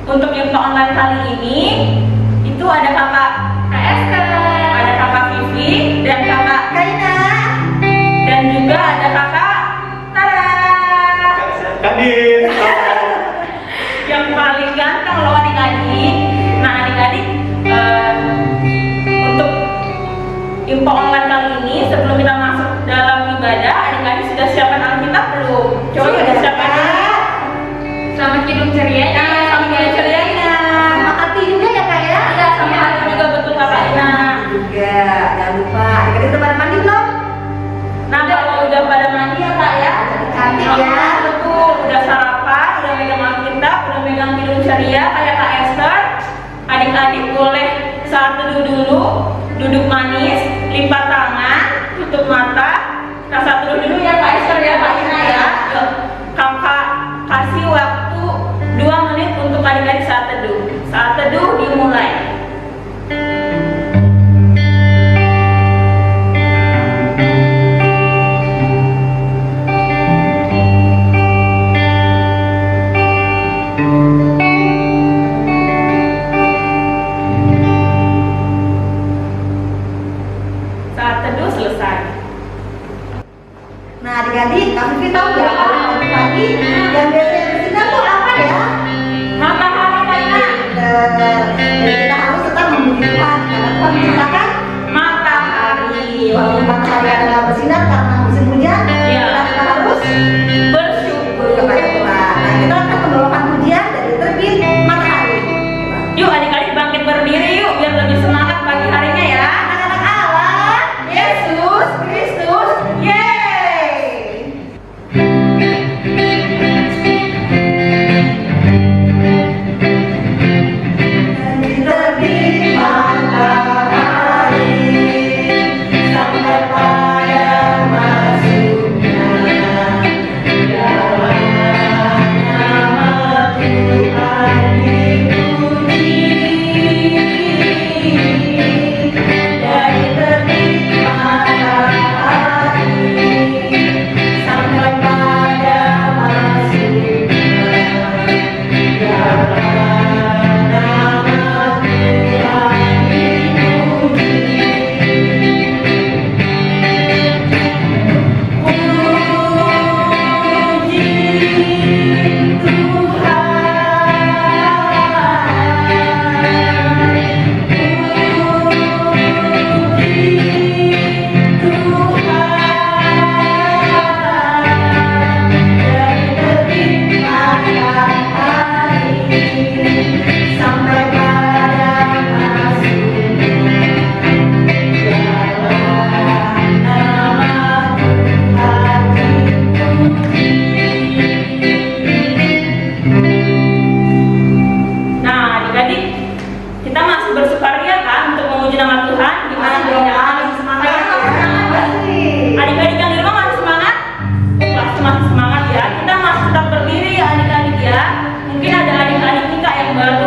Untuk info online kali ini itu ada kakak Esther, ada kakak Vivi dan kakak Kaina, dan juga ada kakak Tara. Kadin. Yang paling ganteng loh adik-adik. Nah adik-adik, untuk info online kali ini sebelum kita masuk dalam ibadah, adik-adik sudah siapkan Alkitab belum? Coba Sudah. siapkan dulu. selamat hidup ceria. Sama kayak cerianya. Sama hati juga ya kak ya? Iya, sama hati juga betul kakak Ina. Juga, jangan lupa. Adik-adik udah pada mandi belum? Nah kalau udah pada mandi ya kak ya. Cantik ya. Betul, udah sarapan, udah megang Alkitab, udah megang hidup ceria kayak Kak Esther. Adik-adik boleh saat teduh dulu, duduk manis, lipat tangan, tutup mata. Kita saat teduh dulu ya Kak Esther ya Kak Ina ya. Yuk, kakak kasih waktu 2 menit untuk adik-adik saat teduh. Saat teduh dimulai. Saat teduh selesai. Nah adik-adik, Kak Vivi tahu ya kalau pagi-pagi yang biasanya bersinar tuh apa ya? Matahari Kak Ina. Dan kita harus tetap memuji Tuhan karena Tuhan menciptakan matahari. Walaupun matahari adalah bersinar karena musim hujan, Iya. kita tetap harus Bersyukur. kepada Tuhan. Nah kita akan membawakan pujian dari terbit matahari. Yuk adik-adik bangkit berdiri yuk biar lebih semangat pagi harinya ya. Anak-anak Allah, Yesus Kristus, yeay! Terbit matahari sampai pada masuknya dalam nama Tuhan dipuji. Dari terbit matahari sampai pada masuknya dalam nama Tuhan dipuji. Sampai pada masuknya dalam nama Tuhan dipuji. Nah adik-adik, kita masih bersukaria kan untuk memuji nama Tuhan. Gimana adik-adik? Semangat ya. Adik-adik yang di rumah masih semangat? Masih semangat ya. Kita masih tetap berdiri ya adik-adik ya. Mungkin ada adik-adik kita yang baru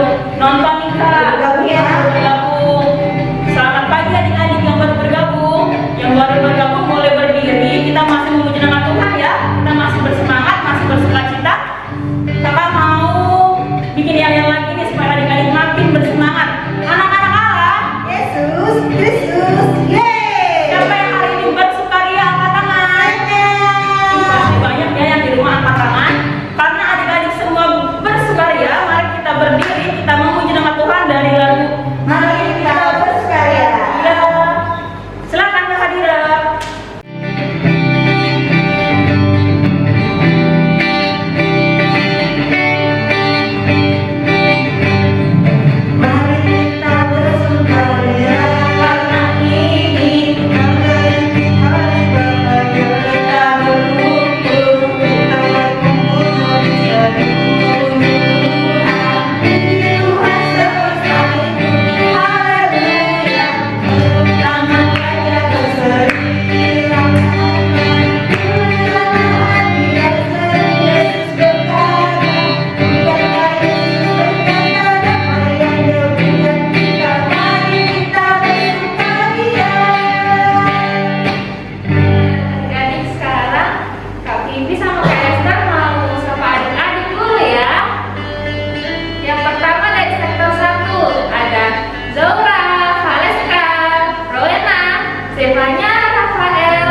Istilahnya Rafael,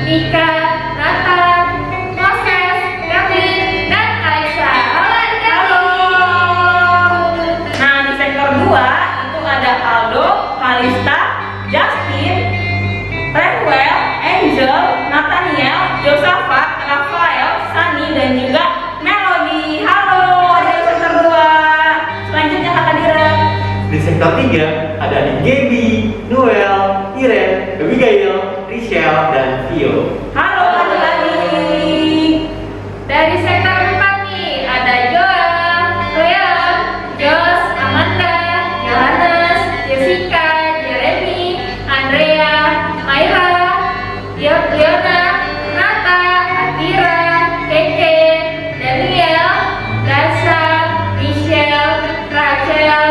Mika, Nathan, Moses, Kevin, dan Aisyah. Halo adik-adik. Halo. Nah, di sektor 2 itu ada Aldo, Kalista, Justin, Rewel, Angel, Nathaniel, Josafat, Rafael, Sani, dan juga Melody. Halo adik sektor 2. Selanjutnya Kakak Dira. Di sektor 3 ada adik Gaby, Noel, Iren, Abigail, Rachel, dan Vio. Halo adik-adik. Dari sektor 4 nih ada Joel, Royan, Jos, Amanda, Johannes, Jessica, Jeremy, Andrea, Myra, Leona, Nata, Atira, Keke, Daniel, Dasha, Michelle, Rachel,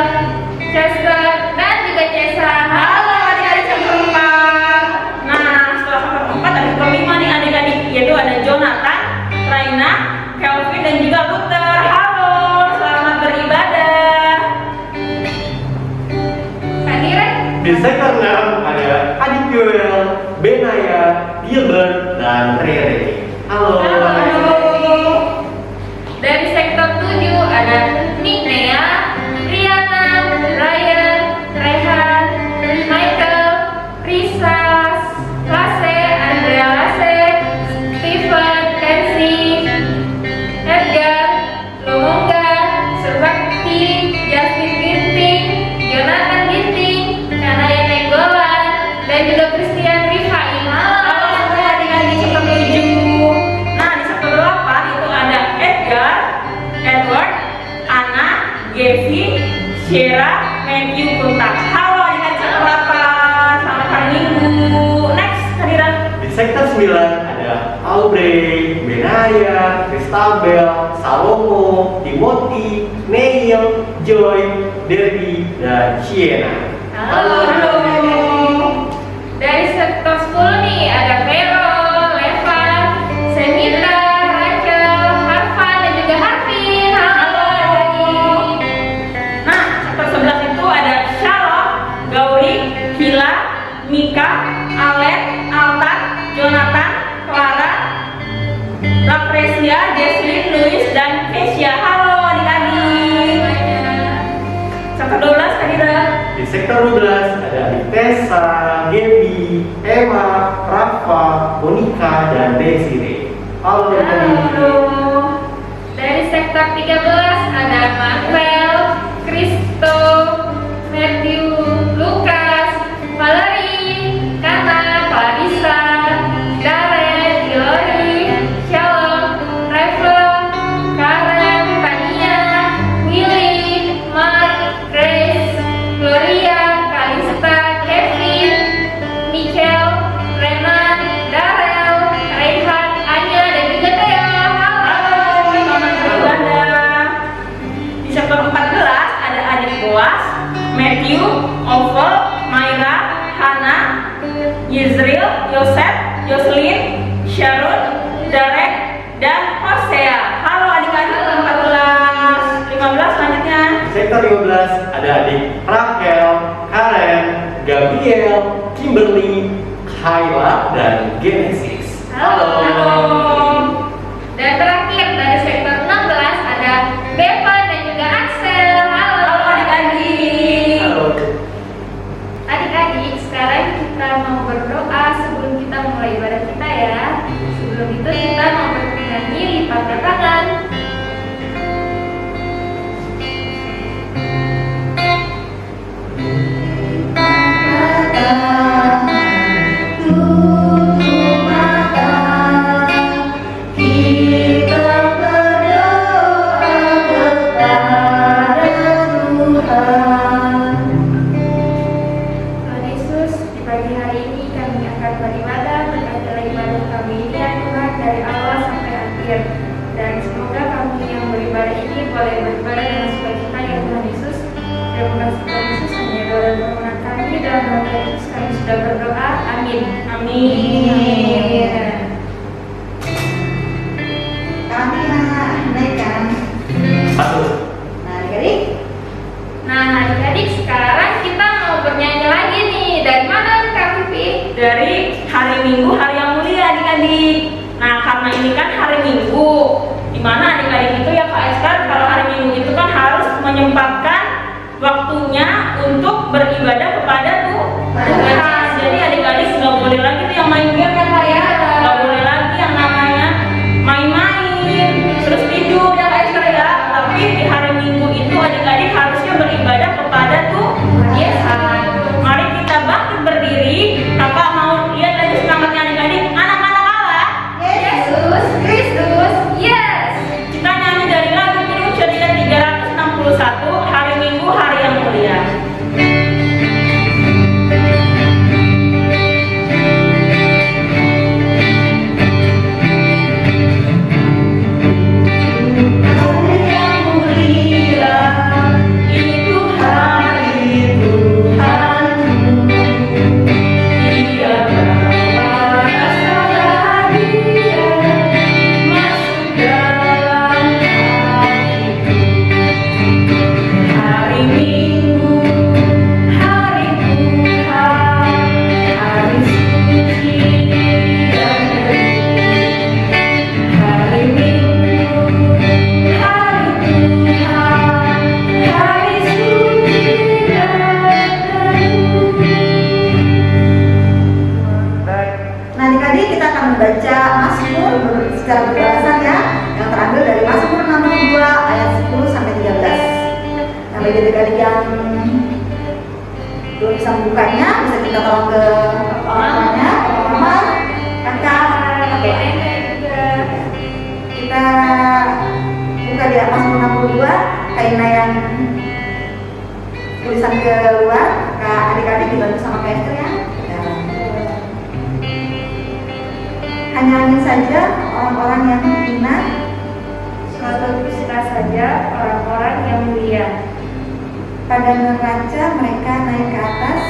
Chester, dan juga Cesa. Halo adik-adik sektor 4. Nah, setelah sektor 4 ada sektor 5 nih adik-adik, yaitu ada Jonathan, Raina, Kelvin, dan juga Luther. Halo, selamat beribadah. Kadiran, Di sektor 6 ada adik Joel, Benaya, Gilbert, dan Rere. Halo. dari sektor 7 ada Nicknea, Riana, Ryan, Rehan, Michael, Risa, Lase, Andrea Lase, Steven, Kenzie, Edgar, Lomonga, Surbakti, Justin Ginting, Jonathan Ginting, Kanaya Nenggolan, dan juga Christian Rifai. Halo semua adik-adik sektor 7. Nah, di sektor 8 itu ada Edgar, Edward, Anna, Gevi, Shera, Matthew, Kuntak. Halo adik-adik sektor 8. Selamat hari Minggu. Next, Kadiran. Di sektor 9 ada Aubrey, Benaya, Kristabel, Salomo, Timothy, Neil, Joy, Derby, dan Sienna. Halo. Dari sektor 10 nih ada Vero, Levan, Semita, Rachel, Harvan, dan juga Harvin. Halo adik-adik. Nah, sektor 11 itu ada Shalom, Gauri, Hila, Mika, Alen, Altan, Jonathan, Clara, Rapresia, Jesslyn, Louis, dan Kesia. Halo adik-adik. Sektor 12 Kadira. Di sektor 12 ada adik Tessa, Gaby, Emma, Rafa, Monica, dan Desiree. Halo adik-adik. Halo. Dari sektor 13 ada Marvel, Kristo, Matthew, Lukas, Valerie, Kana, Clarissa, Darren, Ilori, Shalom, Ravel, Karen, Tania, Willy, Mark, Grace, Gloria, Kalista, Kevin, Michelle, Renan, Darrell, Rehan, Anya, dan juga Theo. Halo, selamat beribadah. Di sektor 14 ada adik Boas, Matthew, Oval, Myra, Hana, Yisril, Yosef, Jocelyn, Sharon, Derek, dan Hosea. Halo adik-adik sektor 14. 15 selanjutnya. Di sektor 15 ada adik Raquel, Karen, Gabriel, Kimberly, Kayla, dan Genesis. Halo. Halo. Dan terakhir dari sektor 16 ada Bevan dan juga Axel. Halo. Halo adik-adik. Halo. Adik-adik, sekarang kita mau berdoa sebelum kita mulai ibadah kita ya. Sebelum itu kita mau bernyanyi lipatkan tangan. Tuhan Yesus, di pagi hari ini kami akan beribadah, berkatilah ibadah kami ini ya Tuhan, dari awal sampai akhir. Dan semoga kami yang beribadah ini boleh beribadah dengan sukacita ya Tuhan Yesus. Terima kasih Tuhan Yesus, hanya doa dan permohonan kami dalam nama Yesus kami sudah berdoa. Amin. Amin. Kami naikkan. Satu. Nah, adik-adik. Nah adik-adik, sekarang kita mau bernyanyi lagi nih. Dari mana Kak Pipi? Dari Minggu hari yang mulia adik-adik. Nah, karena ini kan hari Minggu, dimana adik-adik itu ya Kak Esther, kalau hari Minggu itu kan harus menyempatkan waktunya untuk beribadah kepada Tuhan. Jadi adik-adik nggak boleh lagi tuh yang main game ya Kak ya, nggak boleh lagi yang namanya main-main terus tidur ya Kak Esther ya. Tapi di hari Minggu itu adik-adik harusnya beribadah kepada Tuhan. Mari kita bangkit berdiri. Kakak mau lihat lagi semangatnya adik-adik. Anak-anak Allah, Yesus Kristus, yes. kita nyanyi dari lagu Kidung Ceria 361, hari Minggu hari yang mulia. Nah, adik-adik kita akan membaca Mazmur secara berbalasan ya, yang terambil dari Mazmur 62 ayat 10 sampai 13. Nah, bagi adik-adik yang belum bisa membukanya, bisa kita tolong ke orang tuanya, mama, kakak, kakek. Kita buka di Mazmur 62, kaina yang tulisan keluar, Kak adik-adik dibantu sama Kak Esther ya. Hanya saja orang-orang yang hina, Suatu dusta saja orang-orang yang mulia. pada neraca mereka naik ke atas.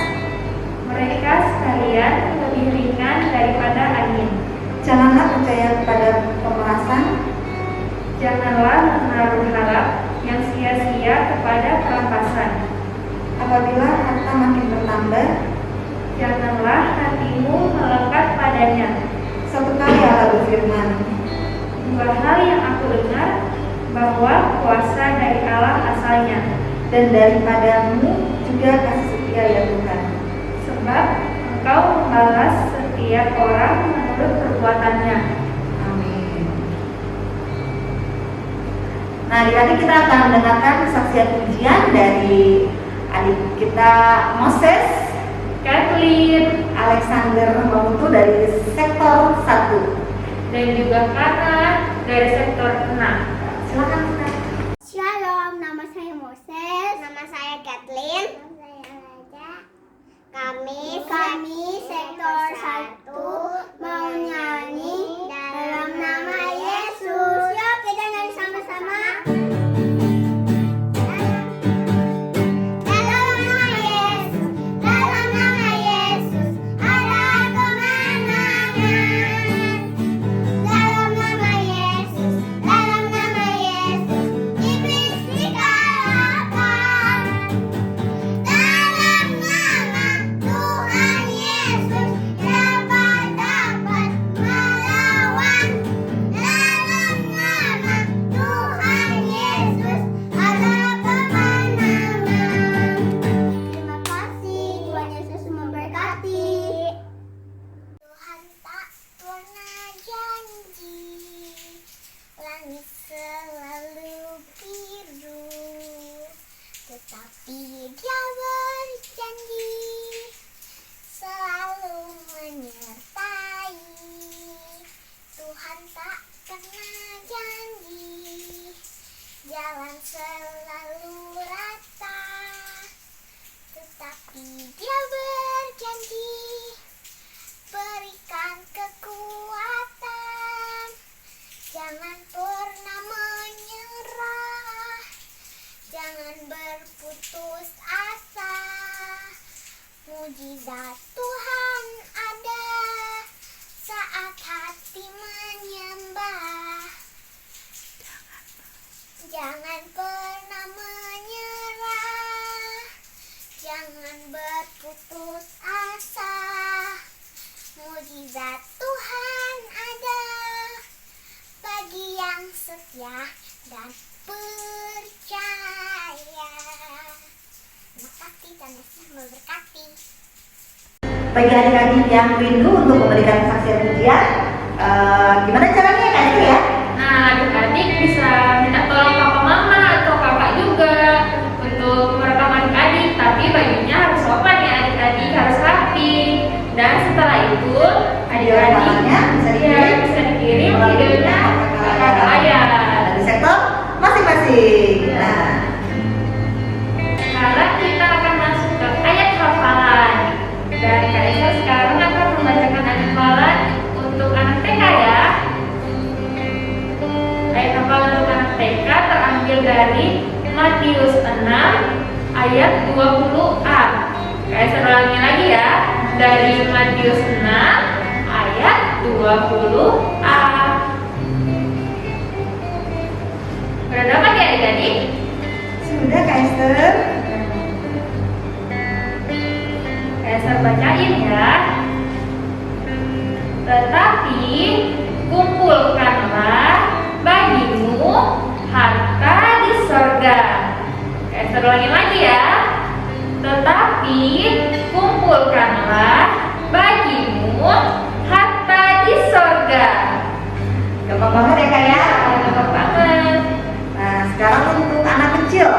Mereka sekalian lebih ringan daripada angin. Janganlah percaya kepada pemerasan, Janganlah menaruh harap yang sia-sia kepada perampasan. apabila harta makin bertambah. Janganlah hatimu melekat padanya. Satu kali Allah berfirman, Dua hal yang aku dengar, bahwa kuasa dari Allah asalnya, dan daripadamu juga kasih setia ya Tuhan. sebab Engkau membalas setiap orang menurut perbuatannya. Amin. Nah, adik-adik kita akan mendengarkan kesaksian pujian dari adik kita Moses Kathleen Alexander Mamutu dari sektor 1. dan juga Kana dari sektor 6. Silakan Kak. Shalom, nama saya Moses. Nama saya Kathleen. Nama saya Raja. Kami sektor 1 mau nyanyi dalam nama Yesus. Yuk kita nyanyi sama-sama. Dalam nama Yesus, dalam nama Yesus ada kemenangan. Dalam nama Yesus, dalam nama Yesus iblis dikalahkan. Dalam nama Tuhan Yesus dapat melawan. Dalam nama Tuhan Yesus ada kemenangan. Terima kasih, Tuhan Yesus memberkati. Tuhan tak pernah janji, langit selalu biru, tetapi Dia berjanji selalu menyertai. Tuhan tak pernah janji, jalan selalu rata, tetapi Dia berjanji berikan kekuatan. Jangan pernah menyerah, jangan berputus asa. Mujizat Tuhan ada saat hati menyembah. Jangan pernah menyerah, jangan berputus asa. Mujizat Bagi adik-adik yang rindu untuk memberikan kesaksian pujian, gimana caranya ya Kak Esther ya? Nah, adik-adik bisa minta tolong papa mama atau kakak juga untuk merekam adik-adik, tapi bajunya harus sopan ya adik-adik, harus rapi. Dan setelah itu adik-adik bisa dikirim videonya ke kakak ayah. Dari sektor masing-masing. Nah, Sekarang kita akan masuk ke ayat hafalan. Dan Kak Esa sekarang akan membacakan ayat hafalan untuk anak TK ya. Ayat hafalan untuk anak TK terambil dari Matius 6 ayat 20a. Kak Esa ulangi lagi ya. Dari Matius 6 ayat 20a. Sudah dapat ya adik-adik? sudah Kak Esther. Saya bacain ya. Tetapi kumpulkanlah bagimu harta di sorga. Saya ulangi lagi ya. Tetapi kumpulkanlah bagimu harta di sorga. Gampang banget ya Kak ya. Gampang banget. Nah, sekarang untuk anak kecil.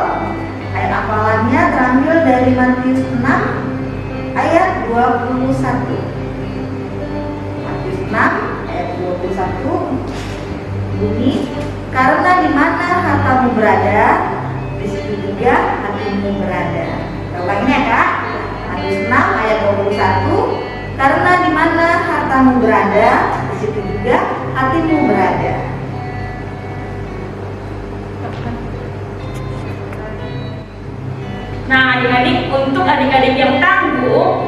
Ayat hafalannya terambil dari Matius 6 ayat 21. Matius 6 ayat 21 bunyi, karena di mana hartamu berada, di situ juga hatimu berada. Kita ulangi ya Kak. Matius 6 ayat 21, karena di mana hartamu berada, di situ juga hatimu berada. Nah, adik-adik, untuk adik-adik yang tangguh,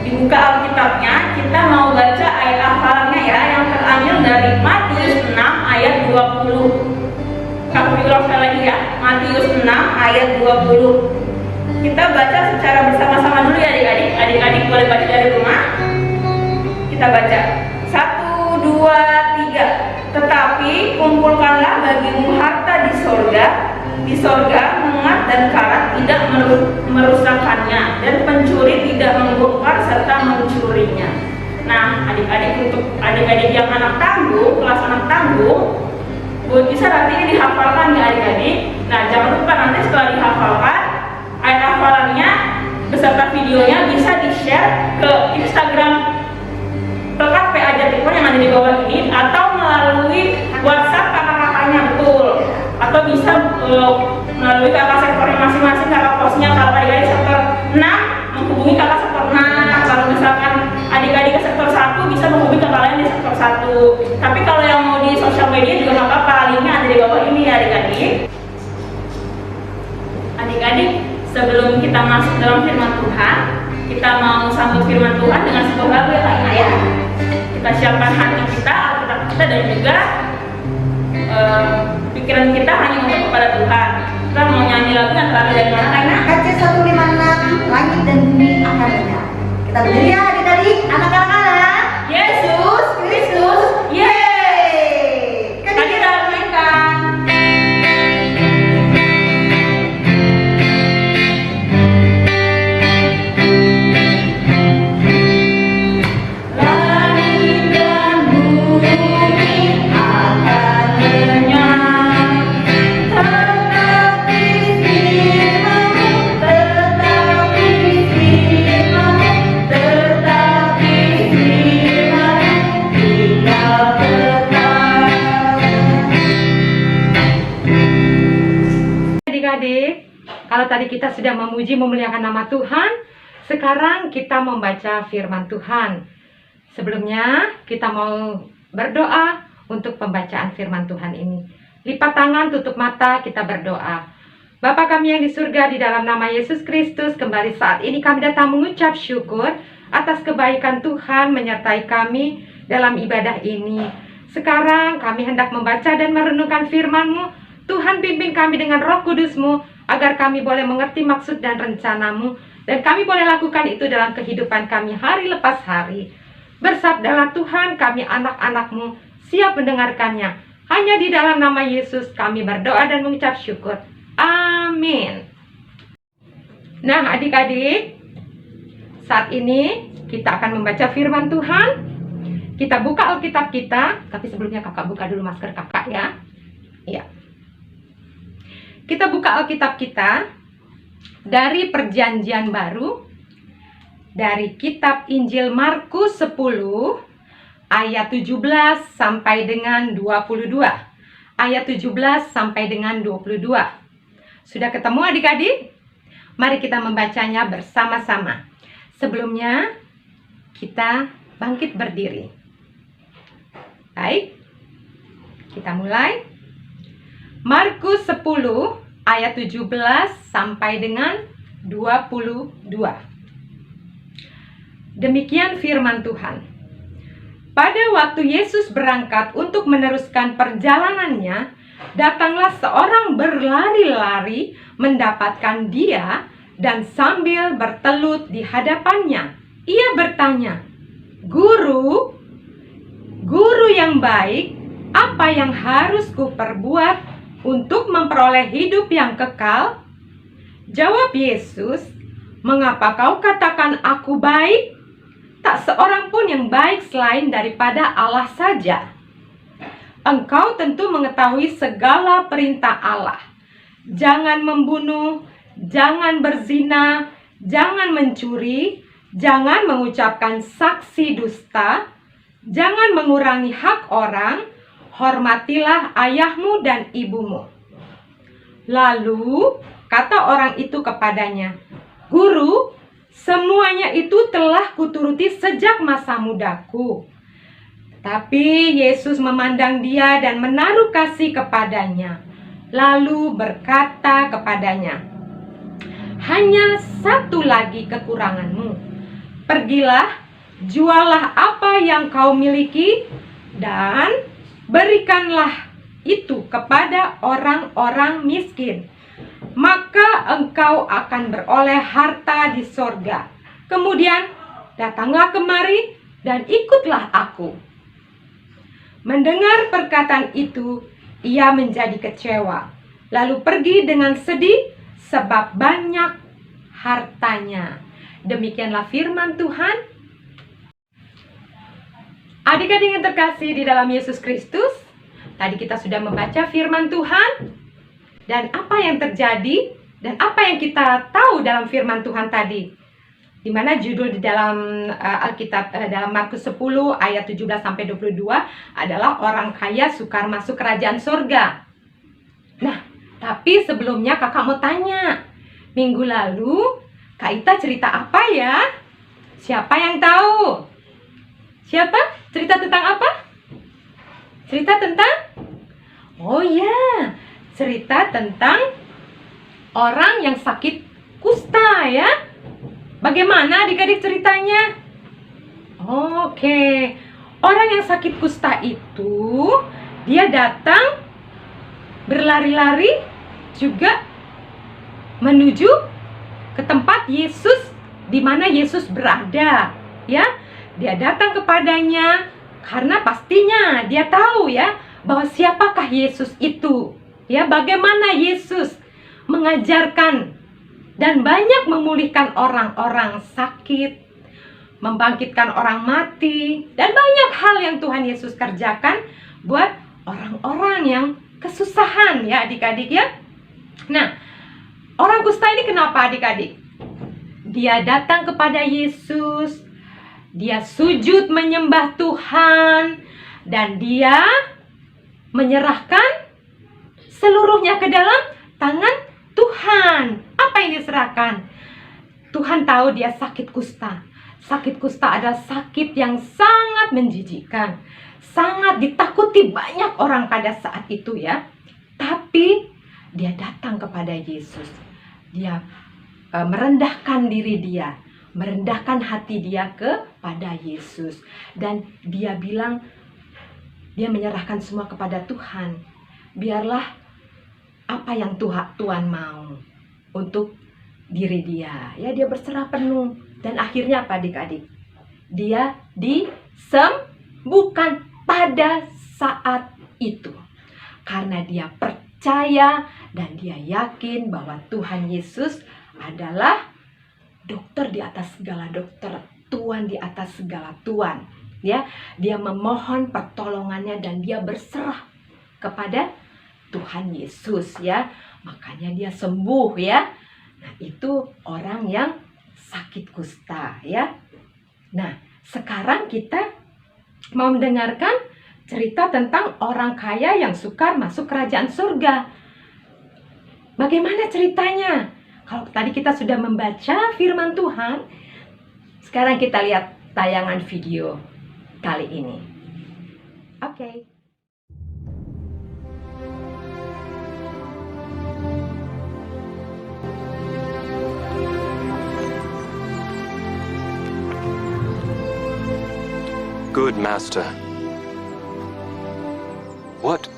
dibuka Alkitabnya, kita mau baca ayat hafalannya ya, yang terambil dari Matius 6 ayat 20. Aku ulang sekali lagi ya, Matius 6 ayat 20. Kita baca secara bersama-sama dulu ya adik-adik. Adik-adik boleh baca dari rumah. Kita baca. 1, 2, 3. Tetapi kumpulkanlah bagimu harta di sorga mengat dan karat tidak merusakkannya, dan pencuri tidak membongkar serta mencurinya. Nah, adik-adik, untuk adik-adik yang anak tangguh, kelas anak tangguh, bisa nanti ini dihafalkan ya adik-adik. Nah, jangan lupa nanti setelah dihafalkan, ayat hafalannya beserta videonya bisa di-share ke Instagram Pelkat PA Jatimur yang ada di bawah ini, atau melalui WhatsApp kakak-kakaknya, betul. Atau bisa melalui kakak sektornya masing-masing, kakak posnya. Kalau adik-adik sektor 6 menghubungi kakak sektor 6. Kalau misalkan adik-adik ke sektor 1 bisa menghubungi kakak lain di sektor 1. Tapi kalau yang mau di sosial media juga nggak apa-apa, linknya ada di bawah ini ya adik-adik. Adik-adik, sebelum kita masuk dalam firman Tuhan, kita mau sambut firman Tuhan dengan sebuah lagu ya Kak ya. Kita siapkan hati kita, Alkitab kita, dan juga pikiran kita hanya untuk kepada Tuhan. Kita mau nyanyi lagu yang terambil dari mana Kak Ina? KC 156, langit dan bumi akan lenyap. Kita berdiri ya adik-adik, anak-anak. Yesus Kristus, yeay! Tadi udah mainkan. Langit dan bumi akan lenyap, tetapi firman-Mu, tetapi firman-Mu, tetapi firman-Mu tinggal tetap. Adik-adik, kalau tadi kita sudah memuji memuliakan nama Tuhan, sekarang kita membaca firman Tuhan. Sebelumnya kita mau berdoa untuk pembacaan firman Tuhan ini. Lipat tangan, tutup mata, kita berdoa. Bapa kami yang di surga, di dalam nama Yesus Kristus, kembali saat ini kami datang mengucap syukur atas kebaikan Tuhan menyertai kami dalam ibadah ini. Sekarang kami hendak membaca dan merenungkan firman-Mu. Tuhan, pimpin kami dengan Roh Kudus-Mu, agar kami boleh mengerti maksud dan rencana-Mu, dan kami boleh lakukan itu dalam kehidupan kami hari lepas hari. Bersabdalah Tuhan, kami anak-anak-Mu siap mendengarkannya. Hanya di dalam nama Yesus kami berdoa dan mengucap syukur. Amin. Nah adik-adik, saat ini kita akan membaca firman Tuhan. Kita buka Alkitab kita, tapi sebelumnya kakak buka dulu masker kakak ya. Iya. Kita buka Alkitab kita dari Perjanjian Baru, dari kitab Injil Markus 10 ayat 17 sampai dengan 22. Ayat 17 sampai dengan 22. Sudah ketemu adik-adik? Mari kita membacanya bersama-sama. Sebelumnya kita bangkit berdiri. Baik, kita mulai. Markus 10 ayat 17 sampai dengan 22. Demikian firman Tuhan. Pada waktu Yesus berangkat untuk meneruskan perjalanannya, datanglah seorang berlari-lari mendapatkan dia dan sambil bertelut di hadapannya. Ia bertanya, "Guru, guru yang baik, apa yang harus kuperbuat untuk memperoleh hidup yang kekal?" Jawab Yesus, "Mengapa kau katakan aku baik? Tak seorang pun yang baik selain daripada Allah saja. Engkau tentu mengetahui segala perintah Allah. Jangan membunuh, jangan berzina, jangan mencuri, jangan mengucapkan saksi dusta, jangan mengurangi hak orang, hormatilah ayahmu dan ibumu." Lalu kata orang itu kepadanya, "Guru, semuanya itu telah kuturuti sejak masa mudaku." Tapi Yesus memandang dia dan menaruh kasih kepadanya, lalu berkata kepadanya, "Hanya satu lagi kekuranganmu. Pergilah, jualah apa yang kau miliki, dan berikanlah itu kepada orang-orang miskin. Maka engkau akan beroleh harta di sorga. Kemudian datanglah kemari dan ikutlah aku." Mendengar perkataan itu, ia menjadi kecewa, lalu pergi dengan sedih sebab banyak hartanya. Demikianlah firman Tuhan. Adik-adik yang terkasih di dalam Yesus Kristus, tadi kita sudah membaca firman Tuhan. Dan apa yang terjadi dan apa yang kita tahu dalam firman Tuhan tadi? Di mana judul di dalam Alkitab dalam Markus 10 ayat 17 sampai 22 adalah orang kaya sukar masuk kerajaan surga. Nah, tapi sebelumnya kakak mau tanya. Minggu lalu Kak Ita cerita apa ya? Siapa yang tahu? Siapa? Cerita tentang apa? Cerita tentang? Oh ya, cerita tentang orang yang sakit kusta ya. Bagaimana adik-adik ceritanya? Oke, orang yang sakit kusta itu dia datang berlari-lari juga menuju ke tempat Yesus, di mana Yesus berada ya. Dia datang kepadanya karena pastinya dia tahu ya bahwa siapakah Yesus itu. Ya, bagaimana Yesus mengajarkan dan banyak memulihkan orang-orang sakit, membangkitkan orang mati, dan banyak hal yang Tuhan Yesus kerjakan buat orang-orang yang kesusahan ya adik-adik ya. Nah, orang kusta ini kenapa adik-adik? Dia datang kepada Yesus, dia sujud menyembah Tuhan, dan dia menyerahkan seluruhnya ke dalam tangan Tuhan. Apa yang diserahkan? Tuhan tahu dia sakit kusta. Sakit kusta adalah sakit yang sangat menjijikkan, sangat ditakuti banyak orang pada saat itu ya. Tapi dia datang kepada Yesus. Dia merendahkan diri dia, merendahkan hati dia kepada Yesus. Dan dia bilang, dia menyerahkan semua kepada Tuhan. Biarlah apa yang Tuhan mau untuk diri dia. Ya, dia berserah penuh. Dan akhirnya apa adik-adik? Dia disembuhkan pada saat itu. Karena dia percaya dan dia yakin bahwa Tuhan Yesus adalah dokter di atas segala dokter. Tuhan di atas segala Tuhan. Ya, dia memohon pertolongannya dan dia berserah kepada Tuhan Yesus ya. Makanya dia sembuh ya. Nah, itu orang yang sakit kusta ya. Nah, sekarang kita mau mendengarkan cerita tentang orang kaya yang sukar masuk kerajaan surga. Bagaimana ceritanya? Kalau tadi kita sudah membaca firman Tuhan, sekarang kita lihat tayangan video kali ini. Oke. Good master, what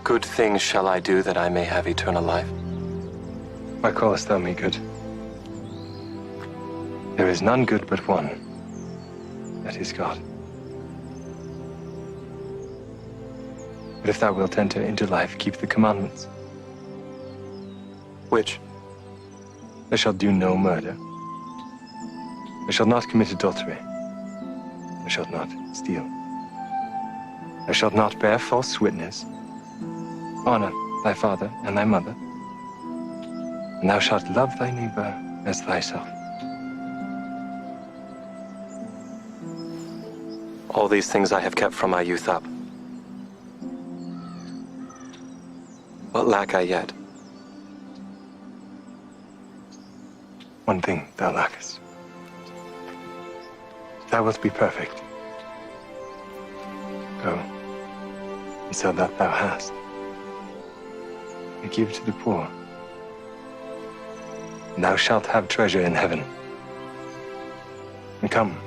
good things shall I do that I may have eternal life? Why callest thou me good? There is none good but one, that is God. But if thou wilt enter into life, keep the commandments. Which? Thou shalt do no murder. Thou shalt not commit adultery. Thou shalt not steal. Thou shalt not bear false witness. Honor thy father and thy mother. And thou shalt love thy neighbor as thyself. All these things I have kept from my youth up. What lack I yet? One thing thou lackest. Thou wilt be perfect. Go and sell that thou hast, and give to the poor, and thou shalt have treasure in heaven. And come,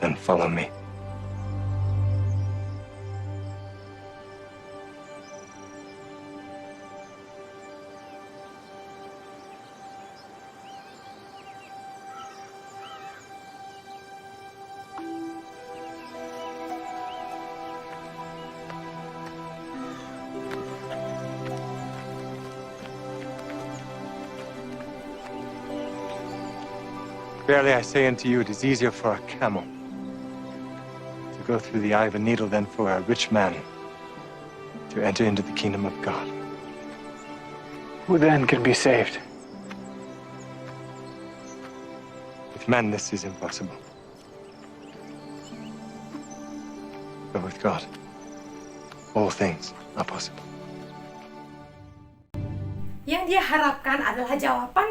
and follow me. Verily I say unto you, it is easier for a camel to go through the eye of a needle than for a rich man to enter into the kingdom of God. Who then can be saved? With man this is impossible, but with God all things are possible. Yang dia harapkan adalah jawaban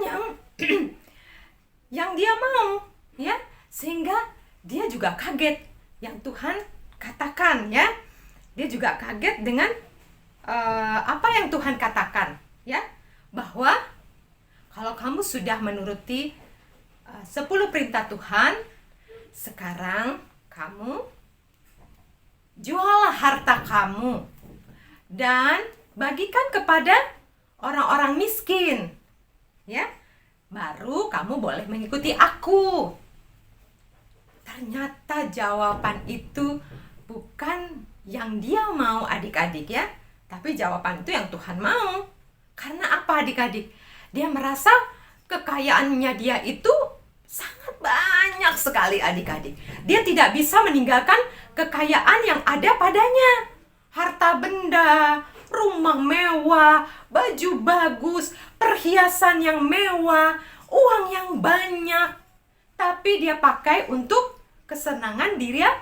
yang dia mau, ya, sehingga dia juga kaget yang Tuhan katakan, ya. Dia juga kaget dengan apa yang Tuhan katakan, ya, bahwa kalau kamu sudah menuruti 10 perintah Tuhan, sekarang kamu jualah harta kamu dan bagikan kepada orang-orang miskin, ya. Baru kamu boleh mengikuti aku. Ternyata jawaban itu bukan yang dia mau adik-adik ya, tapi jawaban itu yang Tuhan mau. Karena apa adik-adik? Dia merasa kekayaannya dia itu sangat banyak sekali adik-adik. Dia tidak bisa meninggalkan kekayaan yang ada padanya. Harta benda, rumah mewah, baju bagus, perhiasan yang mewah, uang yang banyak. Tapi dia pakai untuk kesenangan dia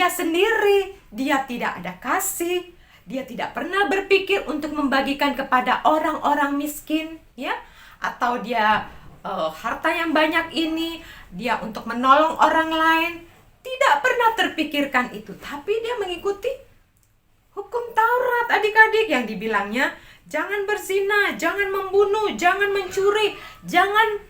sendiri. Dia tidak ada kasih. Dia tidak pernah berpikir untuk membagikan kepada orang-orang miskin, ya. Atau dia harta yang banyak ini dia untuk menolong orang lain. Tidak pernah terpikirkan itu. Tapi dia mengikuti hukum Taurat adik-adik yang dibilangnya jangan berzina, jangan membunuh, jangan mencuri, jangan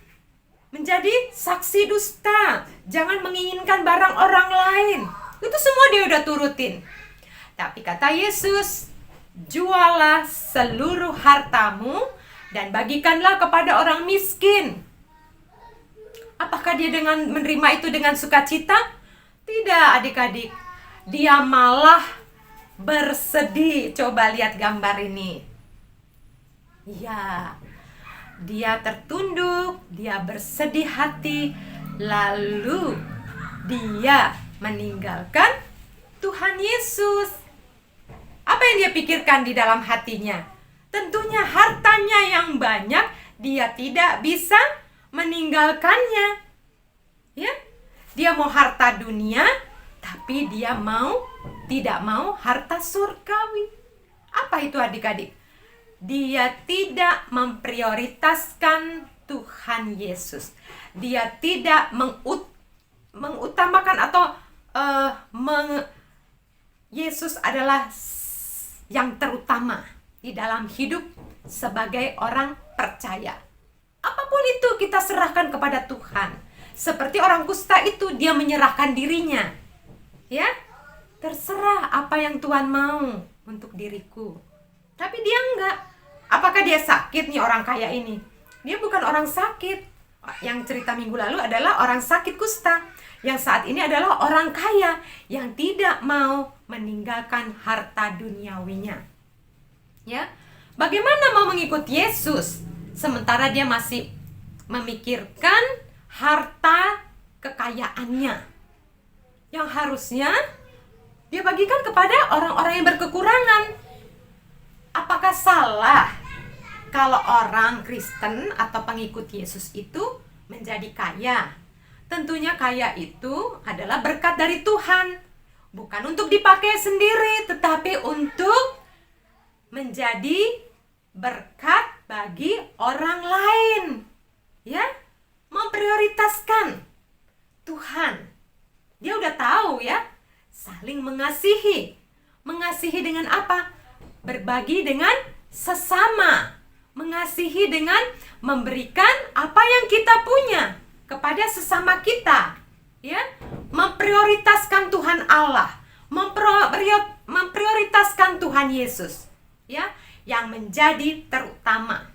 menjadi saksi dusta, jangan menginginkan barang orang lain. Itu semua dia udah turutin. Tapi kata Yesus, jualah seluruh hartamu dan bagikanlah kepada orang miskin. Apakah dia dengan menerima itu dengan sukacita? Tidak adik-adik. Dia malah bersedih. Coba lihat gambar ini. Ya, dia tertunduk, dia bersedih hati, Lalu dia meninggalkan Tuhan Yesus. Apa yang dia pikirkan di dalam hatinya? Tentunya hartanya yang banyak, dia tidak bisa meninggalkannya. Ya, dia mau harta dunia, tapi dia tidak mau harta surgawi. Apa itu adik-adik? Dia tidak memprioritaskan Tuhan Yesus. Dia tidak mengutamakan atau Yesus adalah yang terutama di dalam hidup sebagai orang percaya. Apapun itu kita serahkan kepada Tuhan. Seperti orang kusta itu, dia menyerahkan dirinya. Ya, terserah apa yang Tuhan mau untuk diriku. Tapi dia enggak. Apakah dia sakit nih orang kaya ini? Dia bukan orang sakit. Yang cerita minggu lalu adalah orang sakit kusta. Yang saat ini adalah orang kaya yang tidak mau meninggalkan harta duniawinya. Ya, bagaimana mau mengikut Yesus sementara dia masih memikirkan harta kekayaannya yang harusnya dia bagikan kepada orang-orang yang berkekurangan? Apakah salah kalau orang Kristen atau pengikut Yesus itu menjadi kaya? Tentunya kaya itu adalah berkat dari Tuhan. Bukan untuk dipakai sendiri, tetapi untuk menjadi berkat bagi orang lain. Ya, memprioritaskan Tuhan. Dia udah tahu ya, saling mengasihi. Mengasihi dengan apa? Berbagi dengan sesama. Mengasihi dengan memberikan apa yang kita punya kepada sesama kita, ya, memprioritaskan Tuhan Allah, memprioritaskan Tuhan Yesus, ya, yang menjadi terutama,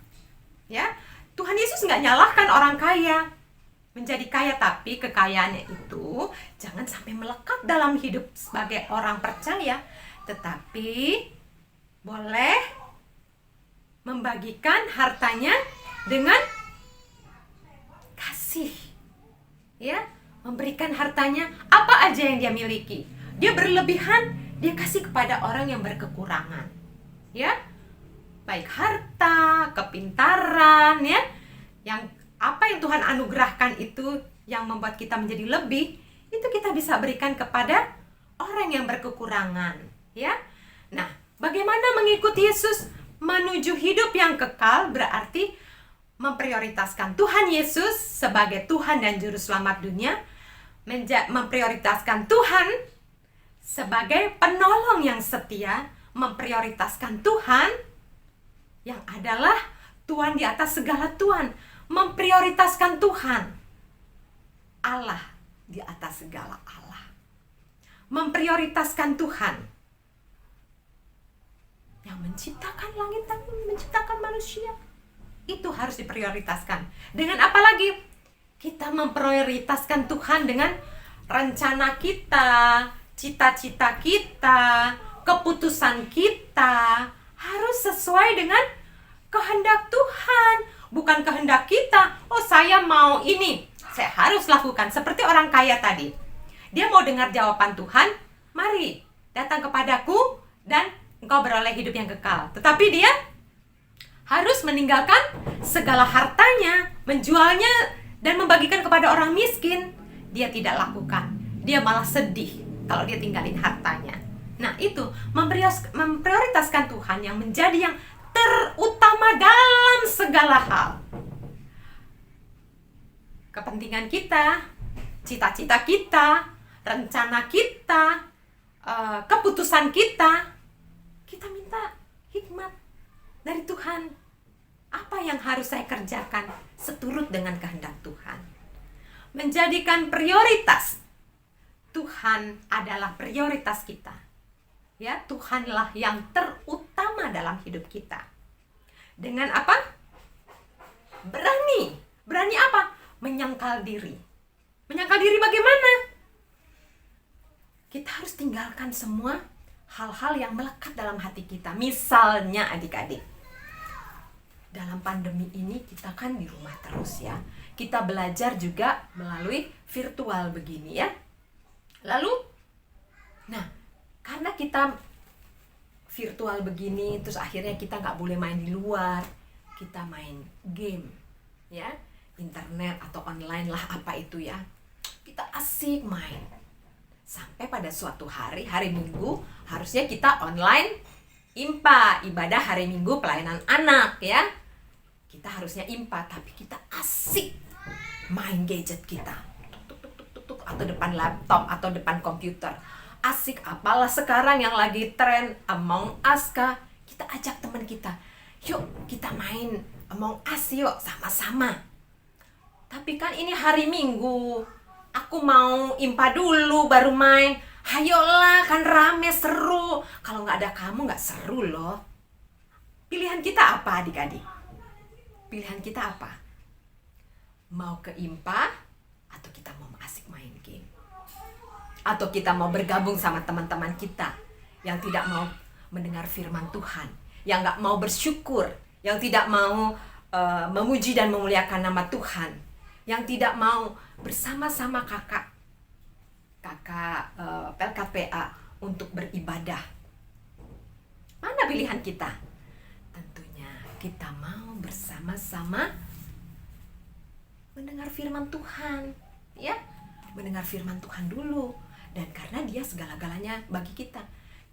ya. Tuhan Yesus nggak nyalahkan orang kaya menjadi kaya, tapi kekayaannya itu jangan sampai melekat dalam hidup sebagai orang percaya, tetapi boleh membagikan hartanya dengan kasih, ya, memberikan hartanya apa aja yang dia miliki. Dia berlebihan, dia kasih kepada orang yang berkekurangan, ya, baik harta, kepintaran, ya, yang apa yang Tuhan anugerahkan itu yang membuat kita menjadi lebih, itu kita bisa berikan kepada orang yang berkekurangan, ya. Nah, bagaimana mengikuti Yesus menuju hidup yang kekal? Berarti memprioritaskan Tuhan Yesus sebagai Tuhan dan Juru Selamat dunia, memprioritaskan Tuhan sebagai penolong yang setia, memprioritaskan Tuhan yang adalah Tuhan di atas segala Tuhan, memprioritaskan Tuhan Allah di atas segala Allah, memprioritaskan Tuhan yang menciptakan langit dan menciptakan manusia. Itu harus diprioritaskan. Dengan apa lagi? Kita memprioritaskan Tuhan dengan rencana kita, cita-cita kita, keputusan kita harus sesuai dengan kehendak Tuhan, bukan kehendak kita. Oh, saya mau ini, saya harus lakukan. Seperti orang kaya tadi, dia mau dengar jawaban Tuhan, mari datang kepadaku dan engkau beroleh hidup yang kekal. Tetapi dia harus meninggalkan segala hartanya, menjualnya dan membagikan kepada orang miskin. Dia tidak lakukan. Dia malah sedih kalau dia tinggalin hartanya. Nah, itu memprioritaskan Tuhan yang menjadi yang terutama dalam segala hal. Kepentingan kita, cita-cita kita, rencana kita, keputusan kita minta hikmat dari Tuhan. Apa yang harus saya kerjakan seturut dengan kehendak Tuhan? Menjadikan prioritas Tuhan adalah prioritas kita. Ya, Tuhanlah yang terutama dalam hidup kita. Dengan apa? Berani. Berani apa? Menyangkal diri. Menyangkal diri bagaimana? Kita harus tinggalkan semua hal-hal yang melekat dalam hati kita. Misalnya adik-adik, dalam pandemi ini kita kan di rumah terus ya. Kita belajar juga melalui virtual begini ya. Lalu, nah karena kita virtual begini, terus akhirnya kita nggak boleh main di luar, kita main game ya, internet atau online lah apa itu ya. Kita asik main. Sampai pada suatu hari Minggu, harusnya kita online IMPA, ibadah hari Minggu pelayanan anak ya. Kita harusnya IMPA, tapi kita asik main gadget kita. Tuk, atau depan laptop atau depan komputer. Asik, apalah sekarang yang lagi tren Among Us kah? Kita ajak teman kita, yuk kita main Among Us yuk sama-sama. Tapi kan ini hari Minggu, aku mau IMPA dulu baru main. Hayolah, kan rame, seru. Kalau nggak ada kamu nggak seru loh. Pilihan kita apa adik-adik? Pilihan kita apa? Mau ke IMPA atau kita mau asik main game? Atau kita mau bergabung sama teman-teman kita yang tidak mau mendengar firman Tuhan, yang nggak mau bersyukur, yang tidak mau memuji dan memuliakan nama Tuhan, yang tidak mau bersama-sama kakak PLKPA untuk beribadah. Mana pilihan kita? Tentunya kita mau bersama-sama mendengar firman Tuhan, ya, mendengar firman Tuhan dulu. Dan karena dia segala-galanya bagi kita.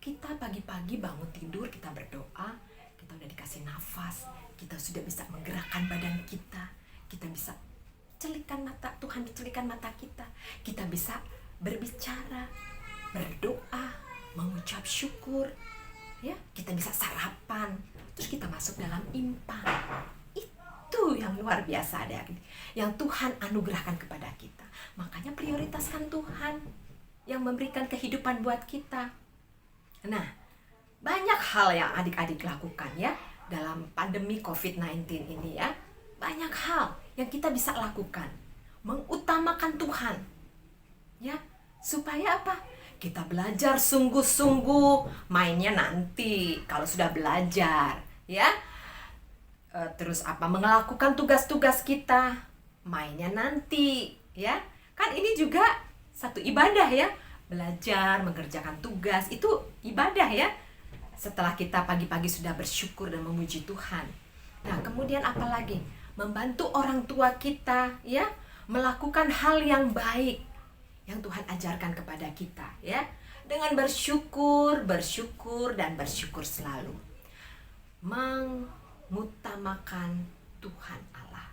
Kita pagi-pagi bangun tidur, kita berdoa, kita udah dikasih nafas, kita sudah bisa menggerakkan badan kita, kita bisa celikan mata, Tuhan celikan mata kita, kita bisa berbicara, berdoa, mengucap syukur, ya, kita bisa sarapan, terus kita masuk dalam IMPA. Itu yang luar biasa ada, yang Tuhan anugerahkan kepada kita. Makanya prioritaskan Tuhan yang memberikan kehidupan buat kita. Nah, banyak hal yang adik-adik lakukan ya dalam pandemi COVID-19 ini ya. Banyak hal yang kita bisa lakukan. Mengutamakan Tuhan. Ya, supaya apa? Kita belajar sungguh-sungguh, mainnya nanti kalau sudah belajar, ya. Terus apa? Melakukan tugas-tugas kita, mainnya nanti, ya. Kan ini juga satu ibadah ya. Belajar, mengerjakan tugas, itu ibadah ya. Setelah kita pagi-pagi sudah bersyukur dan memuji Tuhan. Nah, kemudian apa lagi? Membantu orang tua kita, ya. Melakukan hal yang baik yang Tuhan ajarkan kepada kita, ya. Dengan bersyukur, dan bersyukur selalu. Mengutamakan Tuhan Allah.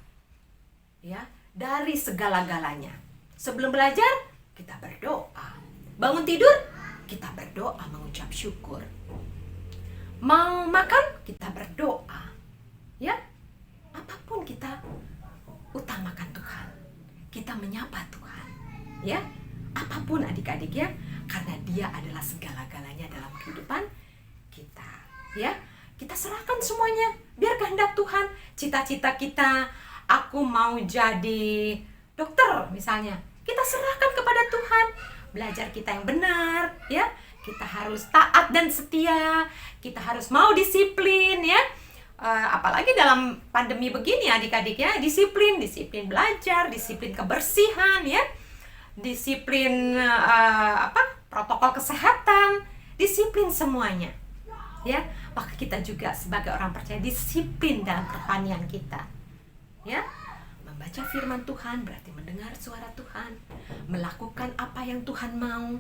Ya, dari segala-galanya. Sebelum belajar, kita berdoa. Bangun tidur, kita berdoa mengucap syukur. Mau makan, kita berdoa. Ya, apapun kita utamakan Tuhan. Kita menyapa Tuhan. Ya, apapun adik-adik ya, karena Dia adalah segala-galanya dalam kehidupan kita. Ya, kita serahkan semuanya biar kehendak Tuhan. Cita-cita kita, aku mau jadi dokter misalnya, kita serahkan kepada Tuhan. Belajar kita yang benar, ya. Kita harus taat dan setia. Kita harus mau disiplin, ya. Apalagi dalam pandemi begini adik-adik ya, disiplin belajar, disiplin kebersihan, ya. Disiplin protokol kesehatan, disiplin semuanya. Ya, maka kita juga sebagai orang percaya disiplin dalam kerohanian kita. Ya. Membaca firman Tuhan berarti mendengar suara Tuhan, melakukan apa yang Tuhan mau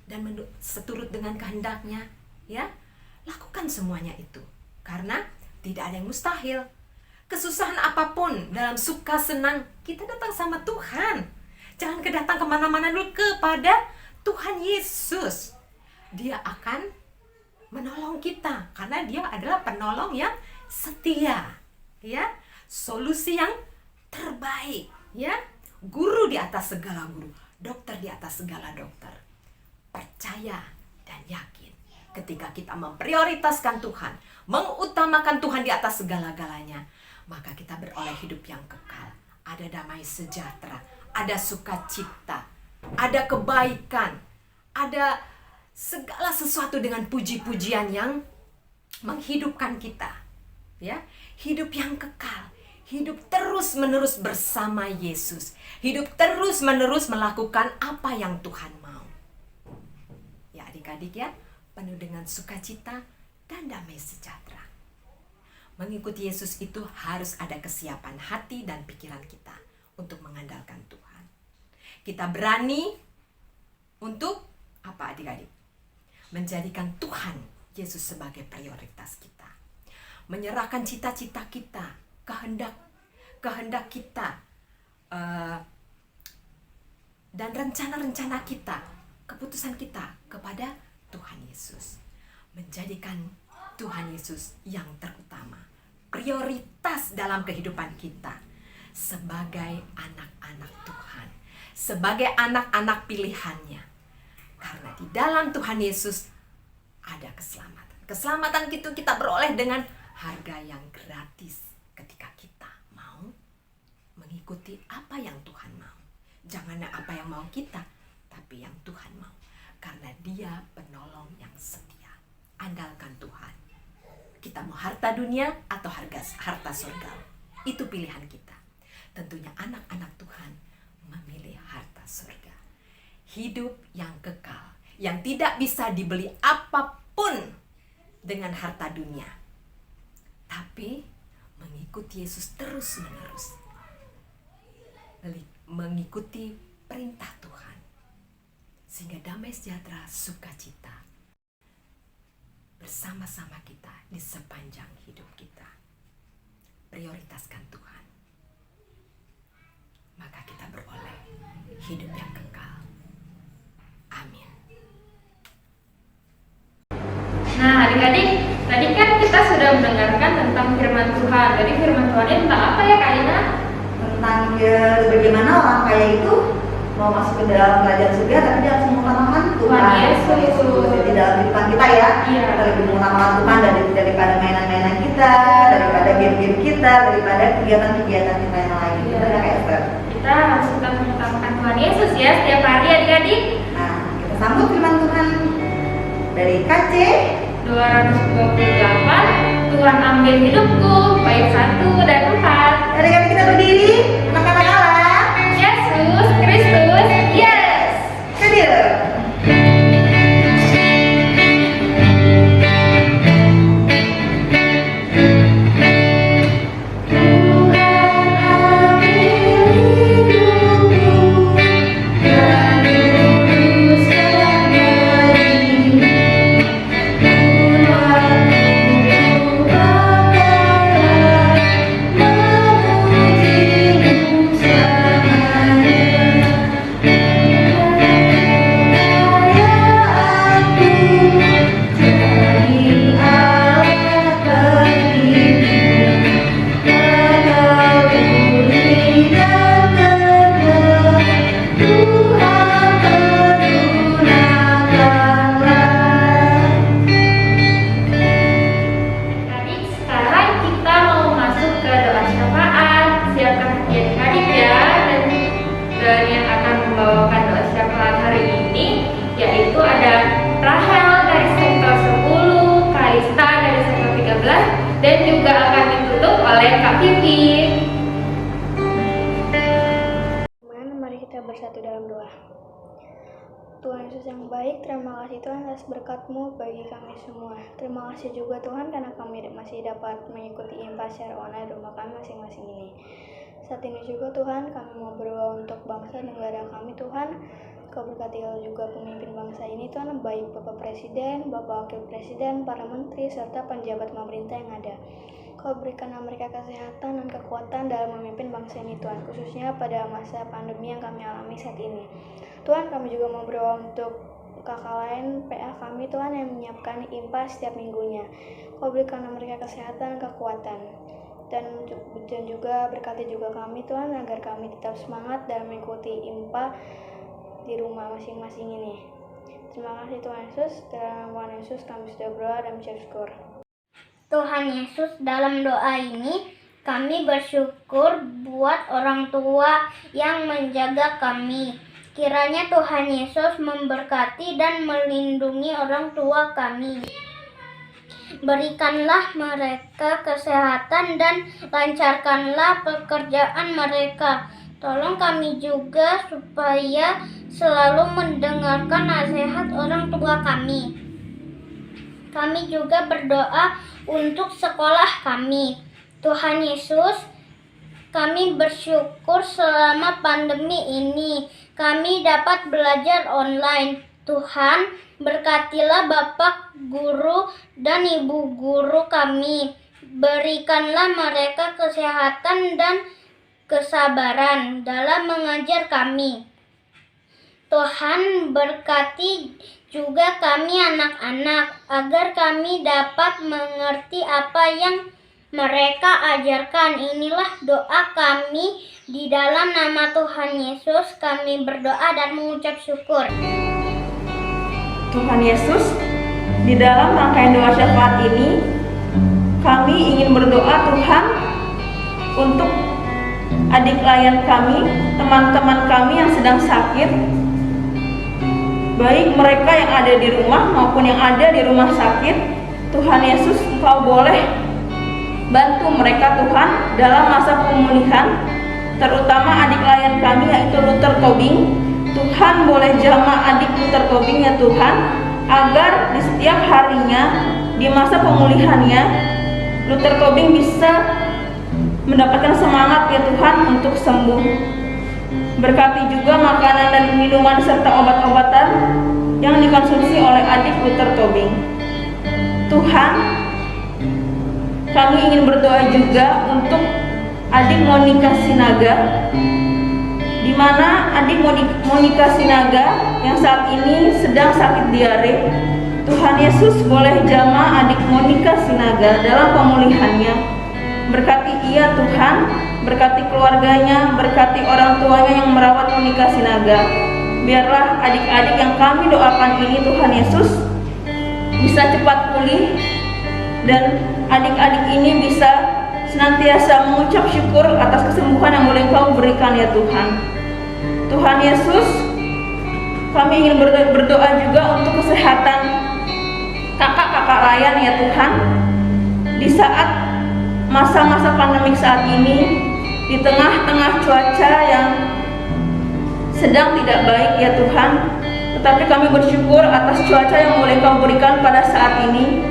dan seturut dengan kehendaknya, ya. Lakukan semuanya itu. Karena tidak ada yang mustahil. Kesusahan apapun, dalam suka senang, kita datang sama Tuhan. Jangan datang kemana-mana dulu, kepada Tuhan Yesus. Dia akan menolong kita karena Dia adalah penolong yang setia, ya. Solusi yang terbaik, ya. Guru di atas segala guru, dokter di atas segala dokter. Percaya dan yakin ketika kita memprioritaskan Tuhan, mengutamakan Tuhan di atas segala-galanya, maka kita beroleh hidup yang kekal. Ada damai sejahtera, ada sukacita, ada kebaikan, ada segala sesuatu dengan puji-pujian yang menghidupkan kita. Ya, hidup yang kekal, hidup terus-menerus bersama Yesus, hidup terus-menerus melakukan apa yang Tuhan mau. Ya adik-adik ya, penuh dengan sukacita dan damai sejahtera. Mengikuti Yesus itu harus ada kesiapan hati dan pikiran kita untuk mengandalkan Tuhan. Kita berani untuk apa adik-adik? Menjadikan Tuhan Yesus sebagai prioritas kita. Menyerahkan cita-cita kita, kehendak kita, dan rencana-rencana kita, keputusan kita kepada Tuhan Yesus. Menjadikan Tuhan Yesus yang terutama, prioritas dalam kehidupan kita sebagai anak-anak Tuhan, sebagai anak-anak pilihannya. Karena di dalam Tuhan Yesus ada keselamatan. Keselamatan itu kita beroleh dengan harga yang gratis ketika kita mau mengikuti apa yang Tuhan mau. Jangan apa yang mau kita, tapi yang Tuhan mau. Karena Dia penolong yang setia. Andalkan Tuhan. Kita mau harta dunia atau harta surga. Itu pilihan kita. Tentunya anak-anak Tuhan memilih harta surga. Hidup yang kekal, yang tidak bisa dibeli apapun dengan harta dunia. Tapi mengikuti Yesus terus-menerus. Mengikuti perintah Tuhan. Sehingga damai sejahtera, sukacita bersama-sama kita di sepanjang hidup kita. Prioritaskan Tuhan. Maka kita beroleh hidup yang kekal. Amin. Nah adik-adik, tadi kan kita sudah mendengarkan tentang firman Tuhan. Jadi firman Tuhan ini tentang apa ya Kak Ina? Tentang bagaimana orang kaya itu mau masuk ke dalam kerajaan surga, tapi dia harus mengutamakan Tuhan Yesus. Jadi dalam kehidupan kita ya, kita lebih mengutamakan Tuhan daripada mainan-mainan kita, daripada game-game kita, daripada kegiatan-kegiatan kita yang lain. Kita ada kayak Esther. Kita harus tetap mengutamakan Tuhan Yesus ya setiap hari adik-adik. Nah, kita sambut firman Tuhan dari KC 228. Tuhan ambil hidupku, bait 1 dan 4. Adik-adik kita berdiri, anak-anak Allah. Yesus Kristus, yes. Hadir. Dan juga akan ditutup oleh Kak Vivi. Mari kita bersatu dalam doa. Tuhan Yesus yang baik, terima kasih Tuhan atas berkat-Mu bagi kami semua. Terima kasih juga Tuhan karena kami masih dapat mengikuti IMPA secara online di rumah kami masing-masing ini. Saat ini juga Tuhan kami mau berdoa untuk bangsa dan negara kami Tuhan. Kau berkati juga pemimpin bangsa ini Tuhan, baik Bapak Presiden, Bapak Wakil Presiden, para menteri, serta penjabat pemerintah yang ada. Kau berikan mereka kesehatan dan kekuatan dalam memimpin bangsa ini Tuhan, khususnya pada masa pandemi yang kami alami saat ini. Tuhan, kami juga mau berdoa untuk kakak lain PA kami Tuhan yang menyiapkan IMPA setiap minggunya. Kau berikan mereka kesehatan dan kekuatan. Dan juga berkati juga kami Tuhan agar kami tetap semangat dalam mengikuti IMPA di rumah masing-masing ini. Terima kasih Tuhan Yesus. Dalam nama Yesus kami sudah berdoa dan bersyukur. Tuhan Yesus, dalam doa ini kami bersyukur buat orang tua yang menjaga kami. Kiranya Tuhan Yesus memberkati dan melindungi orang tua kami. Berikanlah mereka kesehatan dan lancarkanlah pekerjaan mereka. Tolong kami juga supaya selalu mendengarkan nasihat orang tua kami. Kami juga berdoa untuk sekolah kami. Tuhan Yesus, kami bersyukur selama pandemi ini kami dapat belajar online. Tuhan, berkatilah Bapak guru dan Ibu guru kami. Berikanlah mereka kesehatan dan kesabaran dalam mengajar kami. Tuhan, berkati juga kami anak-anak agar kami dapat mengerti apa yang mereka ajarkan. Inilah doa kami di dalam nama Tuhan Yesus. Kami berdoa dan mengucap syukur. Tuhan Yesus, di dalam rangkaian doa syafaat ini, kami ingin berdoa Tuhan untuk adik klien kami, teman-teman kami yang sedang sakit, baik mereka yang ada di rumah maupun yang ada di rumah sakit. Tuhan Yesus, Engkau boleh bantu mereka Tuhan dalam masa pemulihan, terutama adik klien kami yaitu Luther Tobing. Tuhan boleh jamah adik Luther Tobing ya Tuhan, agar di setiap harinya di masa pemulihannya Luther Tobing bisa mendapatkan semangat ya Tuhan untuk sembuh. Berkati juga makanan dan minuman serta obat-obatan yang dikonsumsi oleh adik Luther Tobing. Tuhan, kami ingin berdoa juga untuk adik Monica Sinaga, di mana adik Monica Sinaga yang saat ini sedang sakit diare. Tuhan Yesus boleh jamah adik Monica Sinaga dalam pemulihannya. Berkati ia Tuhan, berkati keluarganya, berkati orang tuanya yang merawat Monica Sinaga. Biarlah adik-adik yang kami doakan ini Tuhan Yesus bisa cepat pulih, dan adik-adik ini bisa senantiasa mengucap syukur atas kesembuhan yang boleh Engkau berikan ya Tuhan. Tuhan Yesus, kami ingin berdoa juga untuk kesehatan kakak-kakak layan ya Tuhan. Di saat masa-masa pandemik saat ini, di tengah-tengah cuaca yang sedang tidak baik ya Tuhan, tetapi kami bersyukur atas cuaca yang boleh Kau berikan pada saat ini.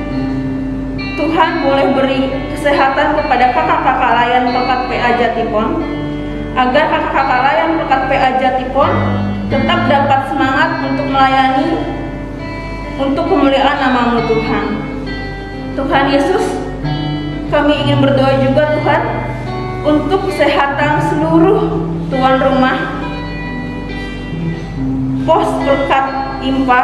Tuhan boleh beri kesehatan kepada kakak-kakak layan Pekat PA Jatipon, agar kakak-kakak layan Pekat PA Jatipon tetap dapat semangat untuk melayani untuk kemuliaan nama-Mu Tuhan. Tuhan Yesus, kami ingin berdoa juga Tuhan untuk kesehatan seluruh tuan rumah pos Pekat IMPA,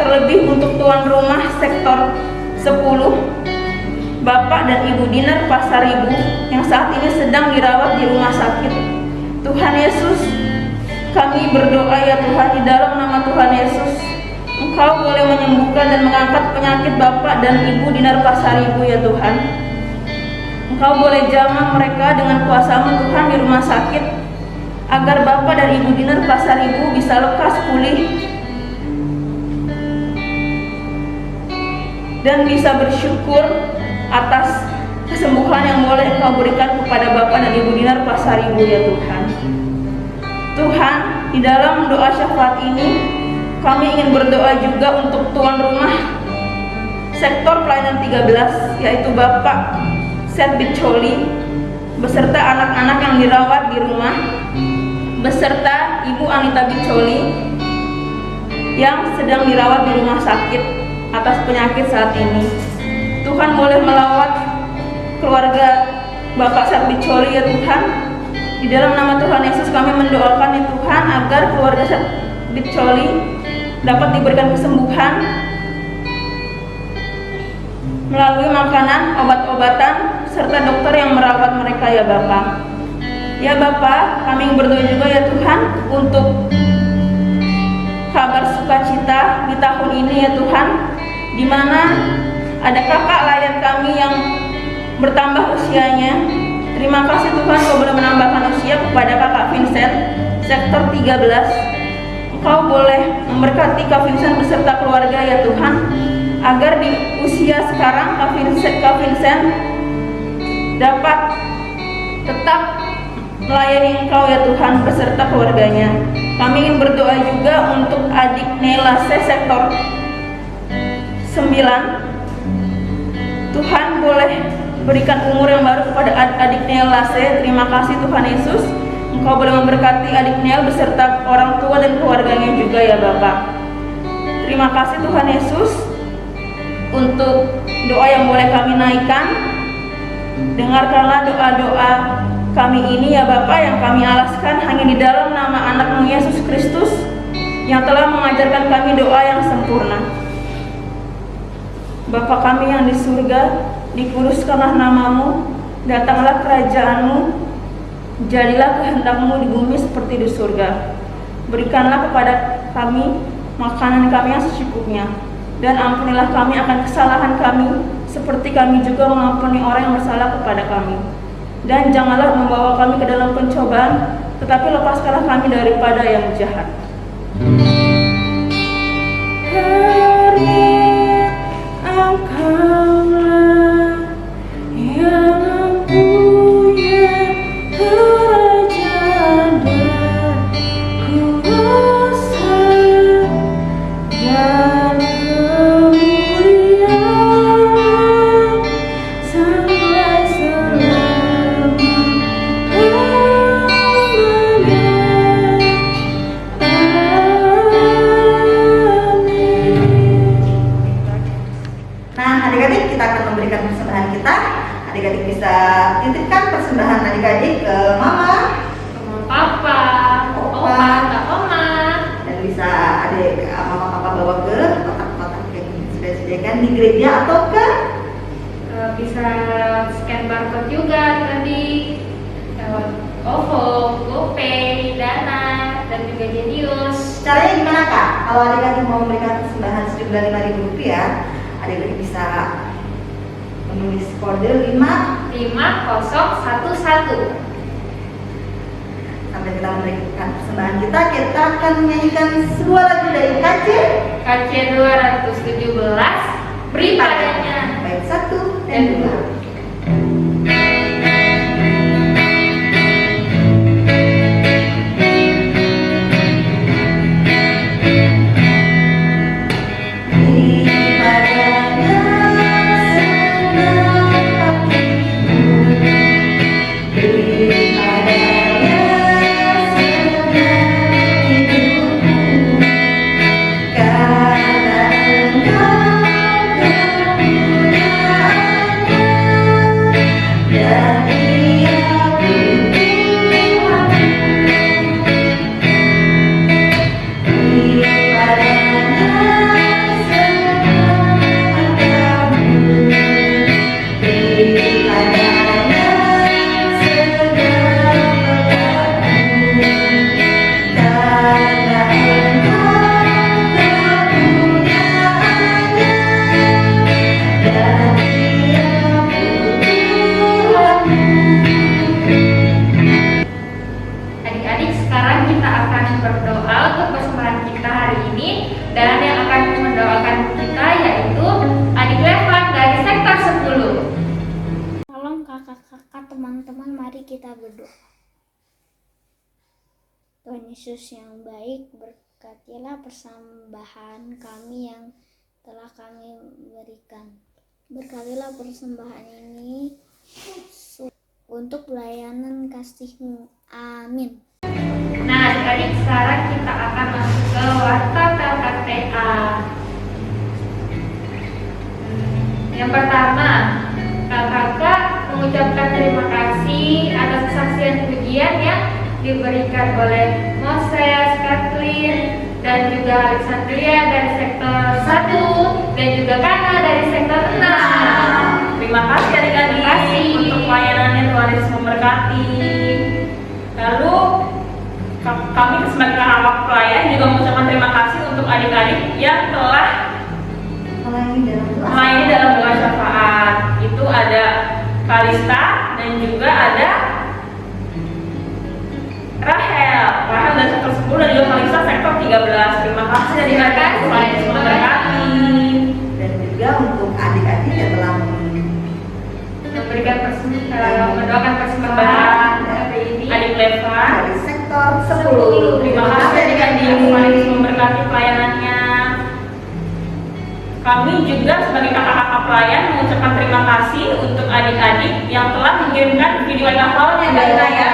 terlebih untuk tuan rumah sektor 10 Bapak dan Ibu Dinar Pasaribu yang saat ini sedang dirawat di rumah sakit. Tuhan Yesus, kami berdoa ya Tuhan, di dalam nama Tuhan Yesus, Engkau boleh menyembuhkan dan mengangkat penyakit Bapak dan Ibu Dinar Pasaribu ya Tuhan. Engkau boleh jamah mereka dengan kuasa-Mu Tuhan di rumah sakit, agar Bapak dan Ibu Dinar Pasaribu bisa lekas pulih dan bisa bersyukur atas kesembuhan yang boleh Engkau berikan kepada Bapak dan Ibu Dinar Pasaribu ya Tuhan. Tuhan, di dalam doa syafaat ini kami ingin berdoa juga untuk tuan rumah sektor pelayanan 13, yaitu Bapak Seth Bicoli beserta anak-anak yang dirawat di rumah, beserta Ibu Anita Bicoli yang sedang dirawat di rumah sakit atas penyakit saat ini. Tuhan boleh melawat keluarga Bapak Seth Bicoli ya Tuhan. Di dalam nama Tuhan Yesus kami mendoakan ya Tuhan, agar keluarga Seth Bicoli dapat diberikan kesembuhan melalui makanan, obat-obatan, serta dokter yang merawat mereka ya Bapak. Ya Bapak, kami berdoa juga ya Tuhan untuk kabar sukacita di tahun ini ya Tuhan, di mana ada kakak layan kami yang bertambah usianya. Terima kasih Tuhan, Kau boleh menambahkan usia kepada kakak Vincent sektor 13. Engkau boleh memberkati Kak Vincent beserta keluarga ya Tuhan, agar di usia sekarang Kak Vincent dapat tetap melayani Engkau ya Tuhan beserta keluarganya. Kami ingin berdoa juga untuk adik Nela sektor 9. Tuhan boleh berikan umur yang baru kepada adik Nela. Terima kasih Tuhan Yesus. Engkau boleh memberkati adik Nel beserta orang tua dan keluarganya juga ya Bapak. Terima kasih Tuhan Yesus untuk doa yang boleh kami naikkan. Dengarkanlah doa-doa kami ini ya Bapak, yang kami alaskan hanya di dalam nama anak-Mu Yesus Kristus yang telah mengajarkan kami doa yang sempurna. Bapa kami yang di surga, dikuduskanlah nama-Mu, datanglah kerajaan-Mu, jadilah kehendak-Mu di bumi seperti di surga. Berikanlah kepada kami makanan kami yang secukupnya, dan ampunilah kami akan kesalahan kami, seperti kami juga mengampuni orang yang bersalah kepada kami. Dan janganlah membawa kami ke dalam pencobaan, tetapi lepaskanlah kami daripada yang jahat. Engkaulah yang punya kerajaan dan kuasa dan kemuliaan sampai Adik-adik, kita akan memberikan persembahan kita. Adik-adik bisa titipkan persembahan adik-adik ke mama, Papa, Opa, Oma. dan bisa adik mama papa bawa ke kotak-kotak yang sudah disediakan di gereja atau ke Bisa scan barcode juga tadi lewat OVO, GoPay, Dana, dan juga Genius. caranya gimana Kak? Kalau adik-adik mau memberikan persembahan sejumlah Rp5.000, adik-adik bisa menulis kode 5011. Sampai kita memberikan persembahan kita akan menyanyikan sebuah lagu dari KC 217, beri padanya. Baik, 1 dan 2. Dan yang akan mendoakan kita yaitu adik Levan dari sektor 10. Tolong kakak-kakak, teman-teman, mari kita berdoa. Tuhan Yesus yang baik, berkatilah persembahan kami yang telah kami berikan. Berkatilah persembahan ini untuk pelayanan kasih-Mu. Amin. Nah, adik-adik, sekarang kita akan masuk ke warta PLKTA. Yang pertama, kakak mengucapkan terima kasih atas kesaksian pujian yang diberikan oleh Moses, Kathleen, dan juga Alexandria dari sektor 1 dan juga Kana dari sektor 6. Terima kasih adik-adik untuk pelayanannya, Tuhan Yesus memberkati. Lalu kami sebagai kakak pelayan juga mengucapkan terima kasih untuk adik-adik yang telah melayani dalam doa syafaat. Itu ada Kalista dan juga ada Rahel dari sektor 10 dan juga Kalista sektor 13. Terima kasih adik-adik, Tuhan Yesus memberkati. Dan juga mendoakan persembahan hari ini adik Leva. dari sektor 10. Terima kasih adik-adik, Tuhan Yesus memberkati pelayanannya. Kami juga sebagai kakak-kakak pelayan mengucapkan terima kasih untuk adik-adik yang telah mengirimkan video hafalnya dari saya.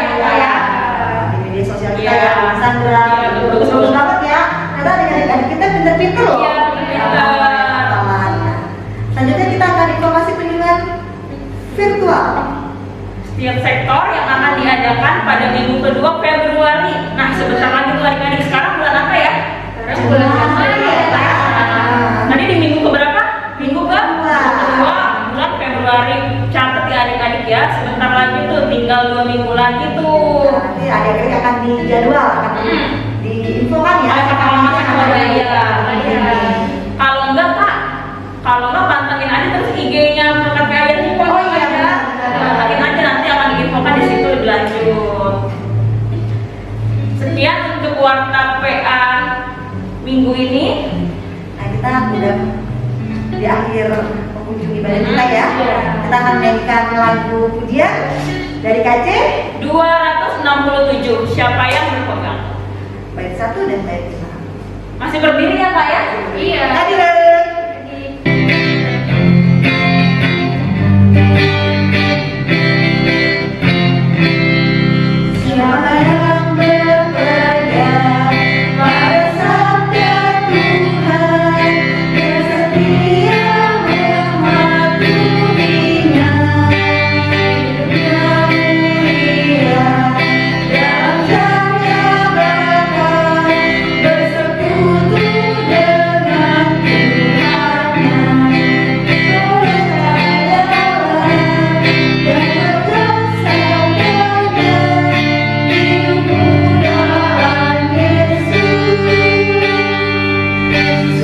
Di media sosial kita Iya. ya, Mas Sandra. Iya, betul. Bagus banget ya. Ternyata adik-adik kita pinter-pinter loh. Iya, pinter. Hafalannya. Selanjutnya kita akan informasi kunjungan virtual. Setiap sektor yang akan diadakan pada minggu kedua Februari. Nah, sebentar lagi tuh adik-adik, sekarang bulan apa ya? Sekarang bulan Januari ya, Kak. Tadi di minggu keberapa? Minggu kedua bulan Februari. Catat ya adik-adik ya. Sebentar lagi tuh, tinggal 2 minggu lagi tuh. Nanti adik-adik akan dijadwal, akan diinfokan ya. Oleh kakak mama sama Iya. Kalau enggak Kak, kalau enggak pantengin aja terus IG-nya kakak kalian nih. Oh iya, benar. Pantengin aja, nanti akan diinfokan di situ lebih lanjut. Sekian untuk warta PA minggu ini. Nah, kita udah di akhir penghujung ibadah kita ya. Kita akan menyanyikan lagu pujian dari KC 267. Siapa yang berpegang? bait 1 dan bait 5. Masih berdiri ya Kak ya? Iya. Hadir. Siapa yang berpegang pada sabda Tuhan, yang setia mematuhinya, hidupnya mulia dalam cahaya bakal, bersekutu dengan Tuhannya. Percayalah dan bersabarlah, hidupmu dalam Yesus,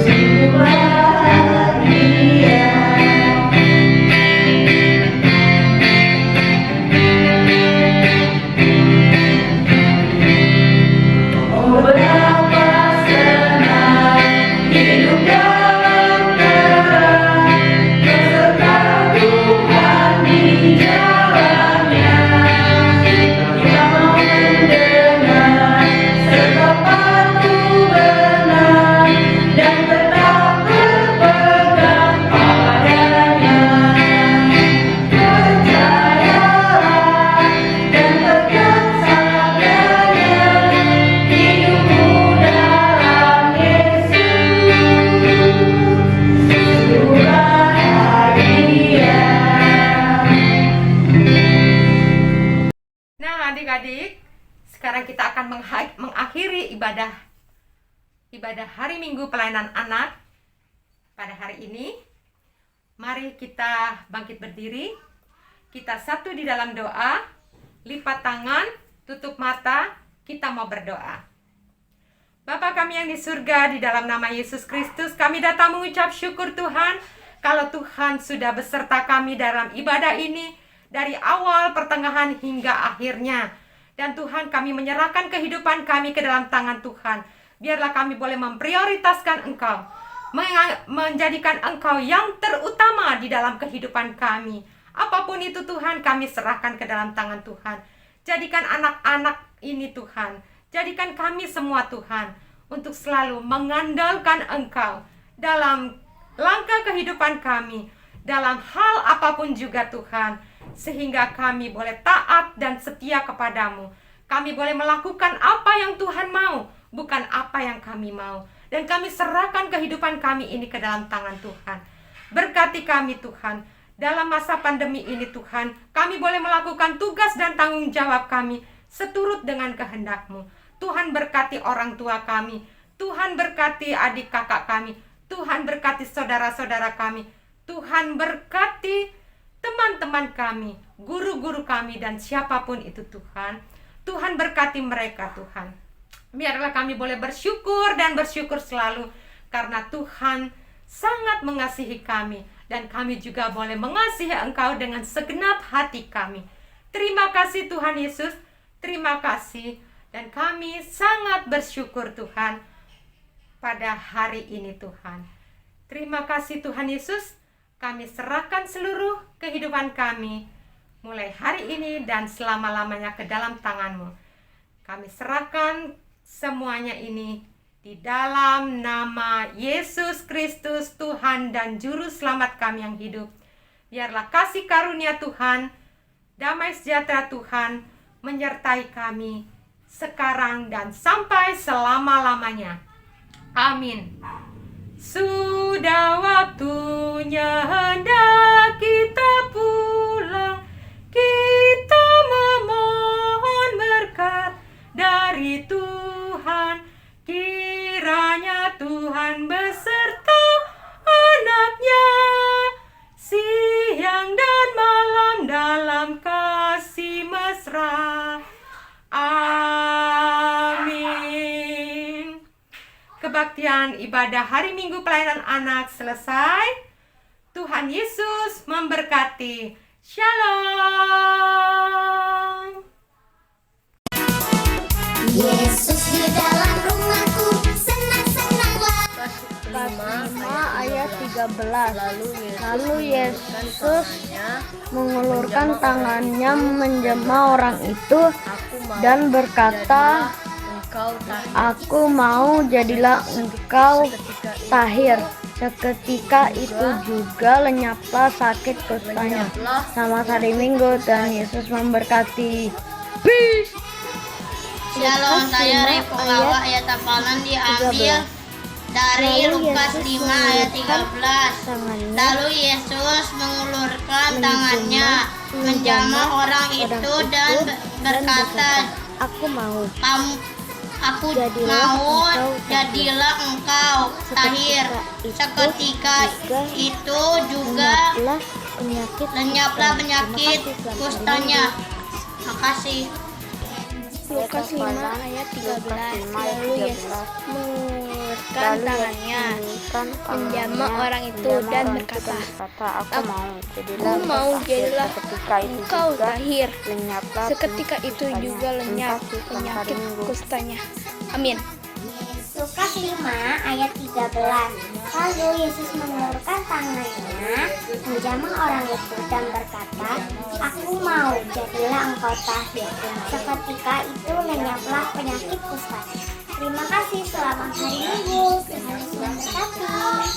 sungguh bahagia. Oh betapa senang hidup dalam terang, beserta Tuhan di jalannya. Kita mau mendengar serta patuh benar, dan tetap berpegang padanya. Percayalah dan pegang sabdanya, hidupmu dalam Yesus, sungguh bahagia. Nah, adik-adik, sekarang kita akan mengakhiri ibadah hari Minggu pelayanan anak pada hari ini. Mari kita bangkit berdiri. Kita satu di dalam doa, lipat tangan, tutup mata, kita mau berdoa. Bapa kami yang di surga, di dalam nama Yesus Kristus, kami datang mengucap syukur Tuhan, kalau Tuhan sudah beserta kami dalam ibadah ini, dari awal, pertengahan, hingga akhirnya. Dan Tuhan, kami menyerahkan kehidupan kami ke dalam tangan Tuhan. Biarlah kami boleh memprioritaskan Engkau, menjadikan Engkau yang terutama di dalam kehidupan kami. Apapun itu Tuhan, kami serahkan ke dalam tangan Tuhan. Jadikan anak-anak ini Tuhan, jadikan kami semua Tuhan, untuk selalu mengandalkan Engkau dalam langkah kehidupan kami, dalam hal apapun juga Tuhan, sehingga kami boleh taat dan setia kepadamu. Kami boleh melakukan apa yang Tuhan mau, bukan apa yang kami mau. Dan kami serahkan kehidupan kami ini ke dalam tangan Tuhan. Berkati kami Tuhan, dalam masa pandemi ini Tuhan, kami boleh melakukan tugas dan tanggung jawab kami seturut dengan kehendak-Mu. Tuhan berkati orang tua kami, Tuhan berkati adik kakak kami, Tuhan berkati saudara-saudara kami, Tuhan berkati teman-teman kami, guru-guru kami, dan siapapun itu Tuhan. Tuhan berkati mereka Tuhan. Biarlah kami boleh bersyukur dan bersyukur selalu, karena Tuhan sangat mengasihi kami, dan kami juga boleh mengasihi Engkau dengan segenap hati kami. Terima kasih Tuhan Yesus, terima kasih. Dan kami sangat bersyukur Tuhan pada hari ini Tuhan. Terima kasih Tuhan Yesus, kami serahkan seluruh kehidupan kami mulai hari ini dan selama-lamanya ke dalam tangan-Mu. Kami serahkan semuanya ini di dalam nama Yesus Kristus, Tuhan dan Juru Selamat kami yang hidup. Biarlah kasih karunia Tuhan, damai sejahtera Tuhan menyertai kami sekarang dan sampai selama-lamanya. Amin. Sudah waktunya hendak kita pulang, kita memohon berkat dari Tuhan. Kiranya Tuhan beserta anak-Nya siang dan malam dalam kasih mesra. Amin. Kebaktian ibadah hari Minggu pelayanan anak selesai. Tuhan Yesus memberkati. Shalom. Yesus di dalam rumahku, senang-senanglah. Kelas 5 ayat 13. Lalu Yesus mengulurkan tangannya menjamah orang itu dan berkata, "Aku mau, jadilah engkau tahir." Seketika itu juga lenyaplah sakit kustanya. Selamat hari Minggu, dan Yesus memberkati. Peace. Shalom, saya Revo Lawa. Ayat hafalan diambil dari Lukas 5 ayat 13. Lalu Yesus mengulurkan tangannya menjamah orang itu dan berkata, "Aku mau, jadilah engkau tahir." Seketika itu juga lenyaplah penyakit kustanya. Makasih. Lukas 5 ayat 13. Lalu Yesus mengulurkan tangannya menjamah orang itu dan berkata, "Aku mau, jadilah engkau tahir." Seketika itu juga lenyap penyakit kustanya. Amin. Lukas 5 ayat 13. Lalu Yesus mengulurkan tangannya menjamah orang itu dan berkata, "Aku mau, jadilah engkau tahir." Seketika itu lenyaplah penyakit kustanya. Terima kasih, selamat hari Minggu. Tuhan Yesus memberkati.